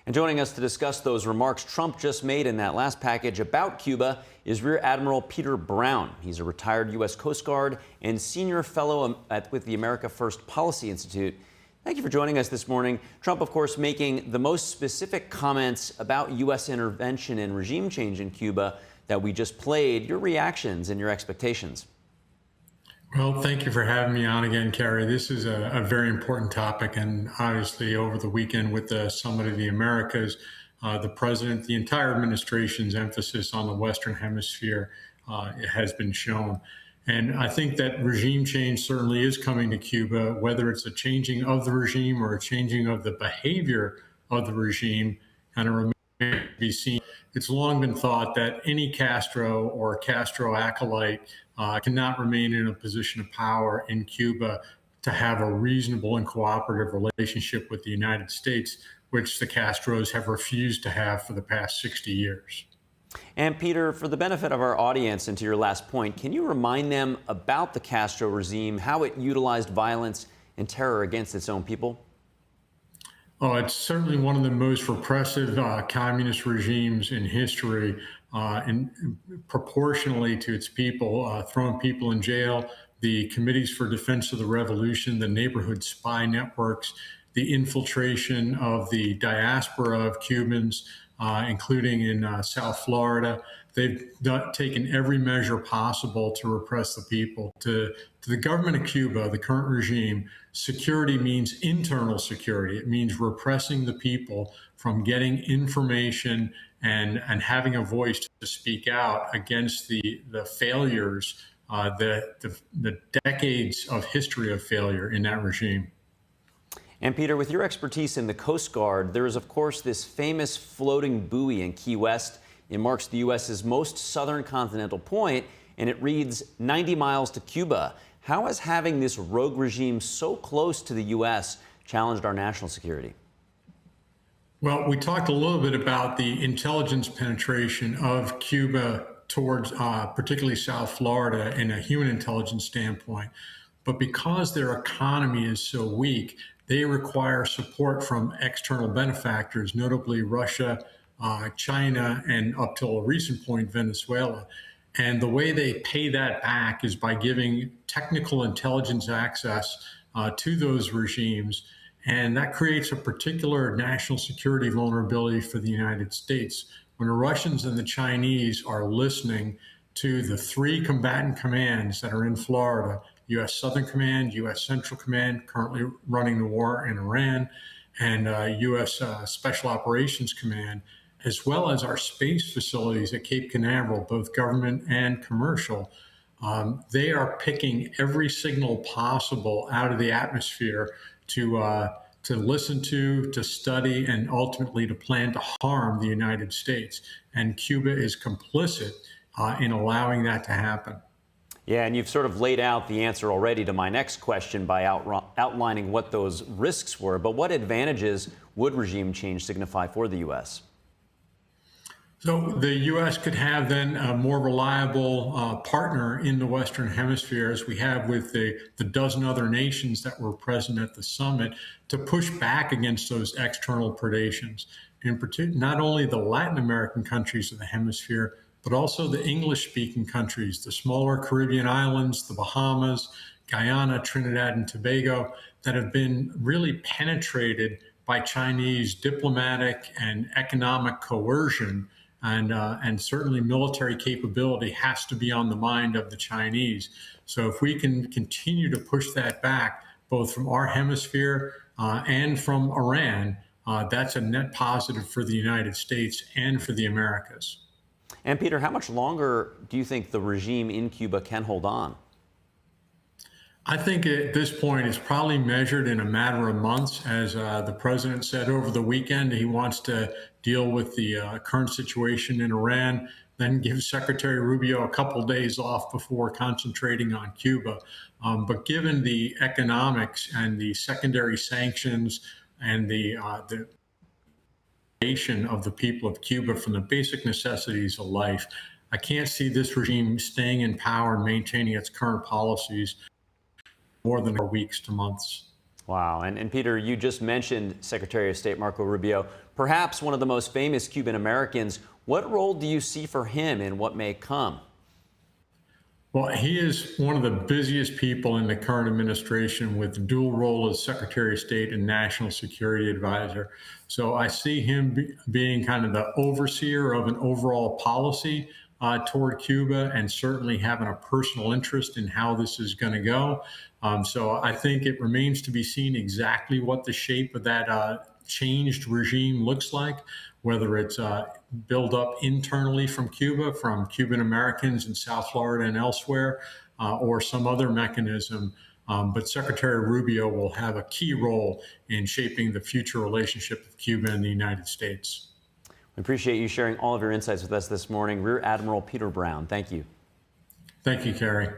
And joining us to discuss those remarks Trump just made in that last package about Cuba is Rear Admiral Peter Brown. He's a retired U.S. Coast Guard and senior fellow with the America First Policy Institute. Thank you for joining us this morning. Trump, of course, making the most specific comments about U.S. intervention and regime change in Cuba that we just played. Your reactions and your expectations. Well, thank you for having me on again, Kerry. This is a very important topic, and obviously over the weekend with the Summit of the Americas, the president, the entire administration's emphasis on the Western Hemisphere has been shown. And I think that regime change certainly is coming to Cuba, whether it's a changing of the regime or a changing of the behavior of the regime, kind of remains to be seen. It's long been thought that any Castro or Castro acolyte cannot remain in a position of power in Cuba to have a reasonable and cooperative relationship with the United States, which the Castros have refused to have for the past 60 years. And Peter, for the benefit of our audience and to your last point, can you remind them about the Castro regime, how it utilized violence and terror against its own people? Oh, it's certainly one of the most repressive communist regimes in history, and proportionally to its people, throwing people in jail, the committees for defense of the revolution, the neighborhood spy networks, the infiltration of the diaspora of Cubans, including in South Florida. They've taken every measure possible to repress the people. To the government of Cuba, the current regime, security means internal security. It means repressing the people from getting information and having a voice to speak out against the failures, the decades of history of failure in that regime. And Peter, with your expertise in the Coast Guard, there is, of course, this famous floating buoy in Key West. It marks the U.S.'s most southern continental point, and it reads 90 miles to Cuba. How has having this rogue regime so close to the U.S. challenged our national security? Well, we talked a little bit about the intelligence penetration of Cuba towards particularly South Florida in a human intelligence standpoint. But because their economy is so weak, they require support from external benefactors, notably Russia, China, and up till a recent point, Venezuela. And the way they pay that back is by giving technical intelligence access to those regimes. And that creates a particular national security vulnerability for the United States. When the Russians and the Chinese are listening to the three combatant commands that are in Florida, U.S. Southern Command, U.S. Central Command, currently running the war in Iran, and U.S. Special Operations Command, as well as our space facilities at Cape Canaveral, both government and commercial, they are picking every signal possible out of the atmosphere to listen to study, and ultimately to plan to harm the United States. And Cuba is complicit in allowing that to happen. Yeah, and you've sort of laid out the answer already to my next question by outlining what those risks were. But what advantages would regime change signify for the U.S.? So the U.S. could have then a more reliable partner in the Western Hemisphere, as we have with the dozen other nations that were present at the summit, to push back against those external predations. In particular, not only the Latin American countries of the hemisphere, but also the English-speaking countries, the smaller Caribbean islands, the Bahamas, Guyana, Trinidad, and Tobago, that have been really penetrated by Chinese diplomatic and economic coercion. And certainly military capability has to be on the mind of the Chinese. So if we can continue to push that back, both from our hemisphere and from Iran, that's a net positive for the United States and for the Americas. And Peter, how much longer do you think the regime in Cuba can hold on? I think at this point it's probably measured in a matter of months. As the president said over the weekend, he wants to deal with the current situation in Iran, then give Secretary Rubio a couple days off before concentrating on Cuba. But given the economics and the secondary sanctions and the of the people of Cuba from the basic necessities of life, I can't see this regime staying in power and maintaining its current policies more than weeks to months. Wow. And Peter, you just mentioned Secretary of State Marco Rubio, perhaps one of the most famous Cuban Americans. What role do you see for him in what may come? Well, he is one of the busiest people in the current administration with the dual role as Secretary of State and National Security Advisor. So I see him being kind of the overseer of an overall policy toward Cuba, and certainly having a personal interest in how this is going to go. So I think it remains to be seen exactly what the shape of that changed regime looks like, whether it's built up internally from Cuba, from Cuban Americans in South Florida and elsewhere, or some other mechanism. But Secretary Rubio will have a key role in shaping the future relationship of Cuba and the United States. We appreciate you sharing all of your insights with us this morning. Rear Admiral Peter Brown, thank you. Thank you, Kerry.